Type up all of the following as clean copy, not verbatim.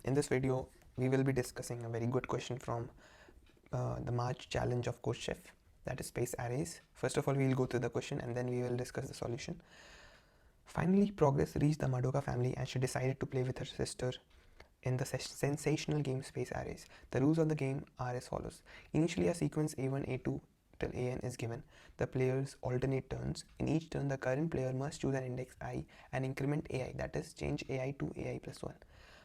In this video, we will be discussing a very good question from the March challenge of CodeChef, that is space arrays. First of all, we will go through the question and then we will discuss the solution. Finally, Progress reached the Madoka family and she decided to play with her sister in the sensational game space arrays. The rules of the game are as follows. Initially, a sequence A1, A2 till AN is given. The players alternate turns. In each turn, the current player must choose an index I and increment AI, that is, change AI to AI plus 1.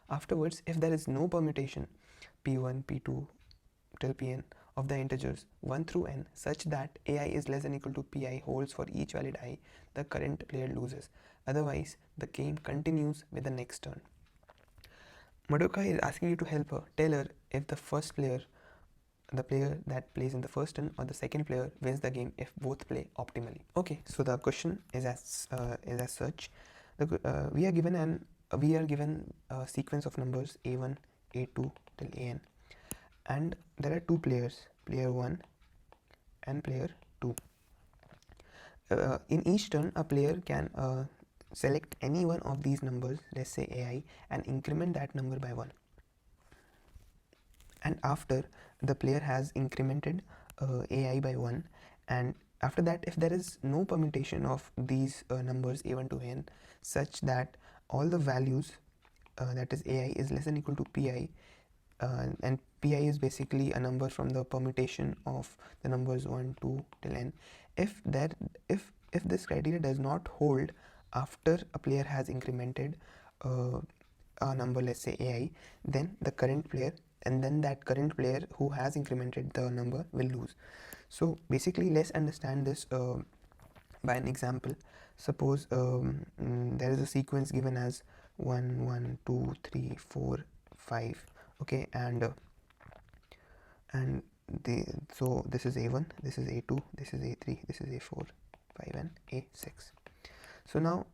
Afterwards, if there is no permutation P1, P2 till Pn of the integers 1 through n such that AI is less than or equal to Pi holds for each valid I, the current player loses. Otherwise, the game continues with the next turn. Madoka is asking you to help her. Tell her if the first player, the player that plays in the first turn, or the second player wins the game if both play optimally. Okay, so the question is as such. We are given a sequence of numbers A1, A2 till AN, and there are two players, player 1 and player 2. In each turn, a player can select any one of these numbers, let's say AI, and increment that number by 1. And after the player has incremented AI by 1, and after that, if there is no permutation of these numbers A1 to n such that all the values, that is AI, is less than or equal to Pi, and Pi is basically a number from the permutation of the numbers 1, 2 till n. If this criteria does not hold after a player has incremented a number, let's say AI, then the current player, and then that current player who has incremented the number will lose. So basically, let's understand this by an example. Suppose there is a sequence given as 1, 1, 2, 3, 4, 5. Okay, so this is A1, this is A2, this is A3, this is A4, 5, and A6. So now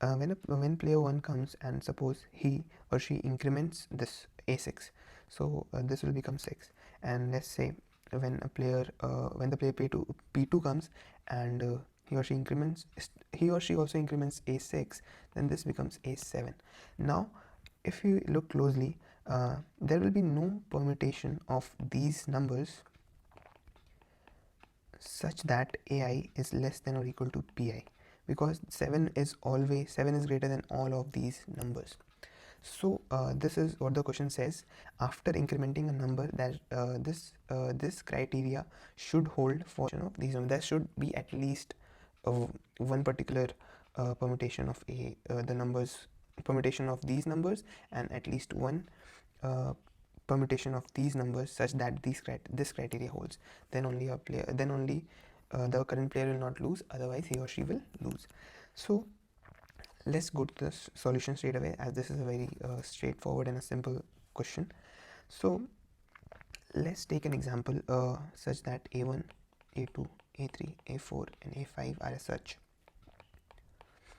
when player 1 comes and suppose he or she increments this A6, so this will become 6. And let's say when the player P2 comes and he or she also increments A6, then this becomes A7. Now if you look closely, there will be no permutation of these numbers such that AI is less than or equal to Pi, because 7 is greater than all of these numbers. So this is what the question says. After incrementing a number, that this criteria should hold for of these numbers. There should be at least one particular permutation of permutation of these numbers, and at least one permutation of these numbers such that this criteria holds. Then only the current player will not lose, otherwise he or she will lose. So let's go to the solution straight away, as this is a very straightforward and a simple question. So let's take an example such that A1, A2, A3, A4 and A5 are as such.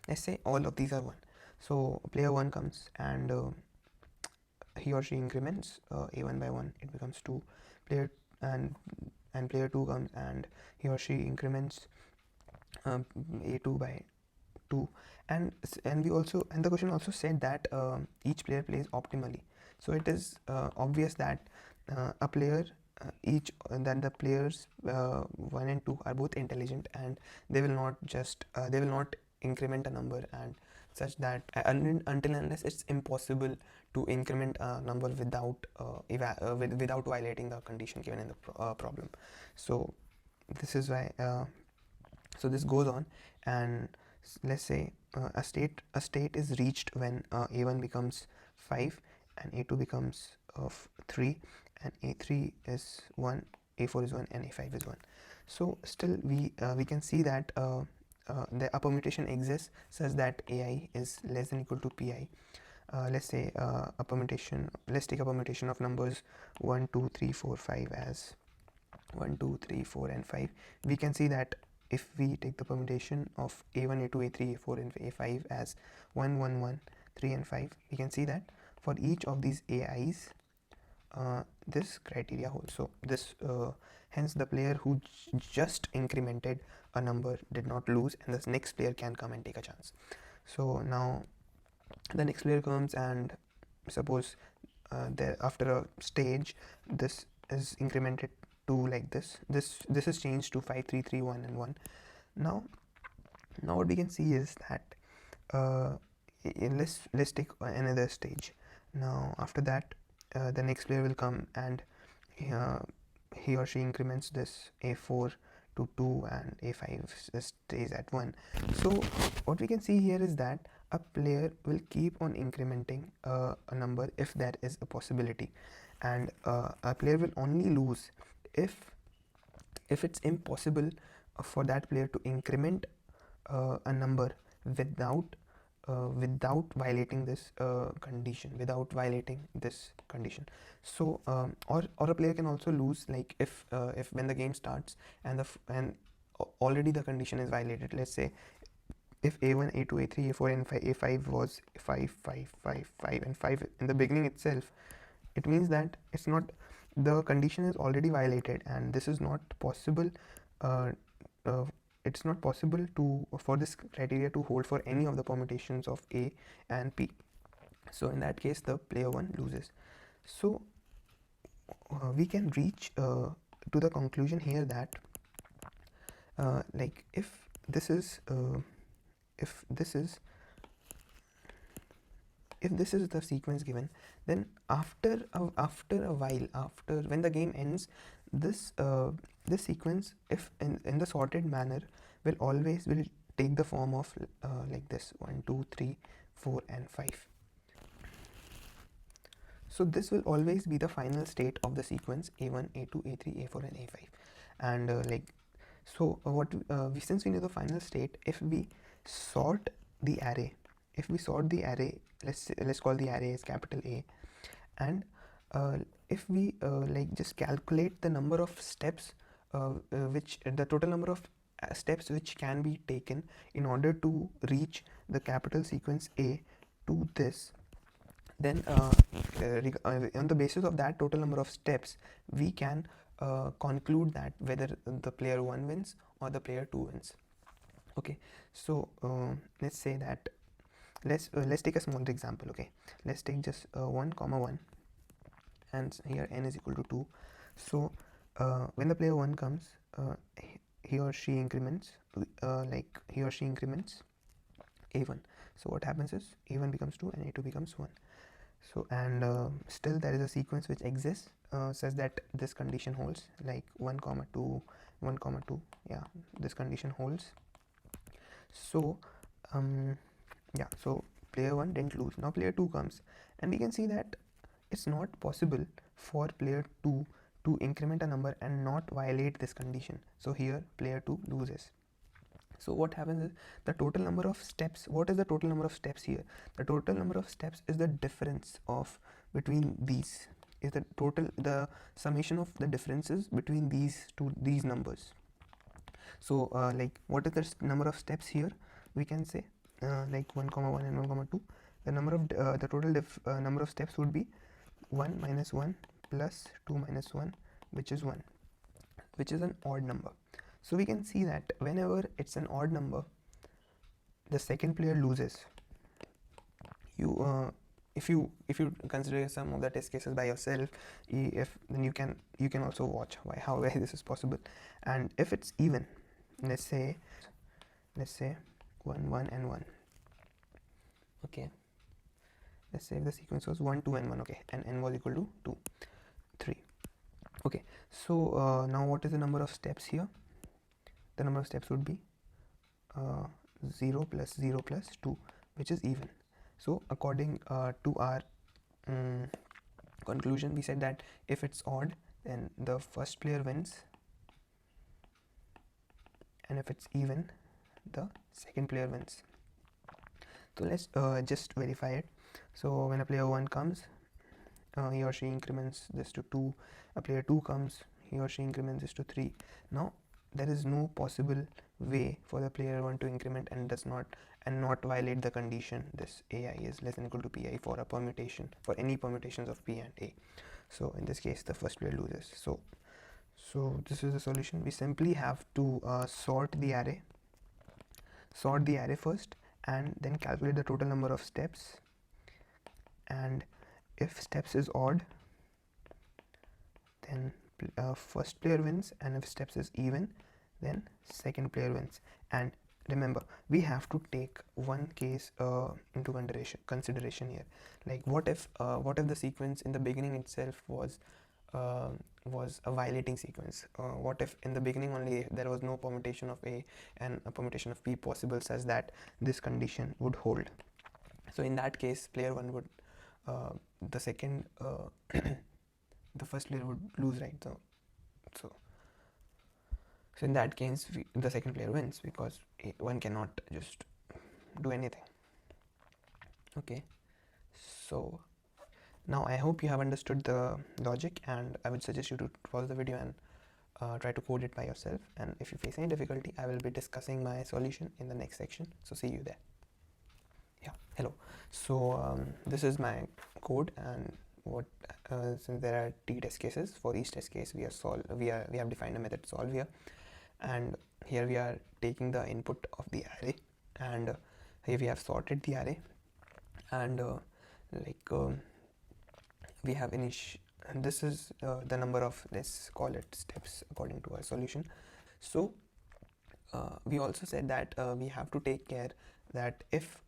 Let's say all of these are 1. So player 1 comes and he or she increments A1 by 1, it becomes 2. Player 2 comes and he or she increments A2 by 2, and the question also said that each player plays optimally. So it is obvious that the players 1 and 2 are both intelligent, and they will not increment a number and such that until unless it's impossible to increment a number without violating the condition given in the problem. So this is why so this goes on, and let's say a state is reached when A1 becomes 5 and A2 becomes 3 and A3 is 1, A4 is 1 and A5 is 1. So still we can see that a permutation exists such that AI is less than or equal to Pi. Let's say let's take a permutation of numbers 1, 2, 3, 4, 5 as 1, 2, 3, 4 and 5. We can see that if we take the permutation of A1, A2, A3, A4 and A5 as 1, 1, 1, 3 and 5, we can see that for each of these AIs this criteria holds. So this hence the player who just incremented a number did not lose, and the next player can come and take a chance. So now the next player comes and suppose there after a stage this is incremented to like this is changed to 5 3 3 1 and 1. Now what we can see is that uh, let's take another stage. Now after that the next player will come and uh, he or she increments this a4 to 2 and a5 stays at 1. So what we can see here is that a player will keep on incrementing a number if there is a possibility, and a player will only lose if it's impossible for that player to increment a number without without violating this condition. So or a player can also lose, like if when the game starts and already the condition is violated. Let's say if a1 a2 a3 a4 and a5 was 5 5 5 5 and 5 in the beginning itself, it means that the condition is already violated, and this is not possible. uh, uh, it's not possible for this criteria to hold for any of the permutations of a and p. So in that case the player 1 loses. So we can reach to the conclusion here that like if this is the sequence given, then after a while, after when the game ends, this sequence, if in the sorted manner, will take the form of like this 1 2 3 4 and 5. So this will always be the final state of the sequence a1 a2 a3 a4 and a5. And since we know the final state, if we sort the array, let's call the array as capital A, and if we like just calculate the number of steps which the total number of steps which can be taken in order to reach the capital sequence A to this, then on the basis of that total number of steps we can conclude that whether the player 1 wins or the player 2 wins. Okay, so let's say that let's take a small example. Okay, let's take just 1 comma 1, and here n is equal to 2. So when the player 1 comes, he or she increments a1. So what happens is a1 becomes 2 and a2 becomes 1. So and still there is a sequence which exists such that this condition holds, like 1 comma 2 1 comma 2, yeah, this condition holds. So yeah, so player 1 didn't lose. Now player 2 comes, and we can see that it's not possible for player 2 to increment a number and not violate this condition. So here player 2 loses. So what happens is the total number of steps. What is the total number of steps here? The total number of steps is the difference of between these, is the summation of the differences between these numbers. So like what is the number of steps here? We can say like 1 comma 1 and 1 comma 2. The number of the total number of steps would be 1 minus 1 plus 2 minus 1, which is 1, which is an odd number. So we can see that whenever it's an odd number, the second player loses. If you consider some of the test cases by yourself, then you can also watch how this is possible. And if it's even, let's say 1 1 and 1. Okay, let's say if the sequence was 1 2 and 1. Okay, and n was equal to 2 3. Okay, so now what is the number of steps here? The number of steps would be 0 plus 0 plus 2, which is even. So according to our conclusion, we said that if it's odd, then the first player wins, and if it's even, the second player wins. So let's just verify it. So when a player 1 comes, he or she increments this to 2. A player 2 comes, he or she increments this to 3. Now there is no possible way for the player 1 to increment and not violate the condition, this ai is less than equal to pi, for a permutation, for any permutations of p and a. So in this case the first player loses. So this is the solution. We simply have to sort the array first, and then calculate the total number of steps, and if steps is odd, then first player wins, and if steps is even, then second player wins. And remember, we have to take one case into consideration here. Like what if the sequence in the beginning itself was a violating sequence? What if in the beginning only there was no permutation of A and a permutation of B possible such that this condition would hold? So in that case, player 1 would the second the first player would lose, right? So in that case, the second player wins, because one cannot just do anything. Okay, so now I hope you have understood the logic, and I would suggest you to pause the video and try to code it by yourself. And if you face any difficulty, I will be discussing my solution in the next section, so see you there. Yeah, hello. So this is my code, and what since there are t test cases, for each test case we have defined a method solve here, and here we are taking the input of the array, and here we have sorted the array, and we have and this is the number of, let's call it, steps according to our solution. So we also said that we have to take care that if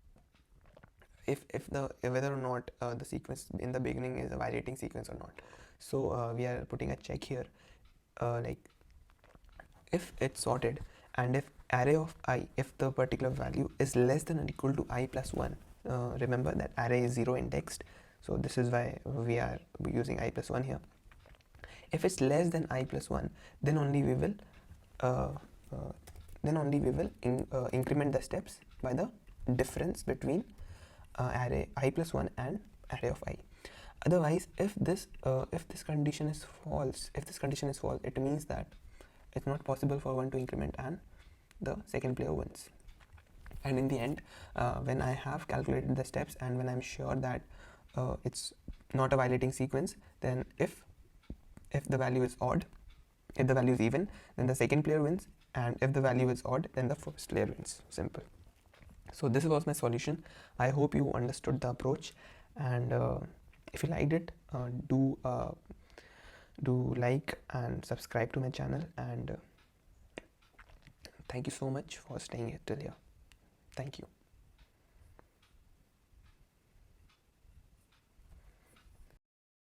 whether or not the sequence in the beginning is a violating sequence or not. So we are putting a check here, like if it's sorted, and if array of I, if the particular value is less than or equal to I plus 1, remember that array is 0 indexed, so this is why we are using I plus 1 here. If it's less than I plus 1, then only we will increment the steps by the difference between array I plus 1 and array of I. Otherwise, if this condition is false, it means that it's not possible for one to increment and the second player wins. And in the end, when I have calculated the steps and when I'm sure that it's not a violating sequence, then if the value is odd, if the value is even, then the second player wins, and if the value is odd, then the first player wins. Simple. So this was my solution. I hope you understood the approach, and if you liked it, do like and subscribe to my channel, and thank you so much for staying here till here. Thank you.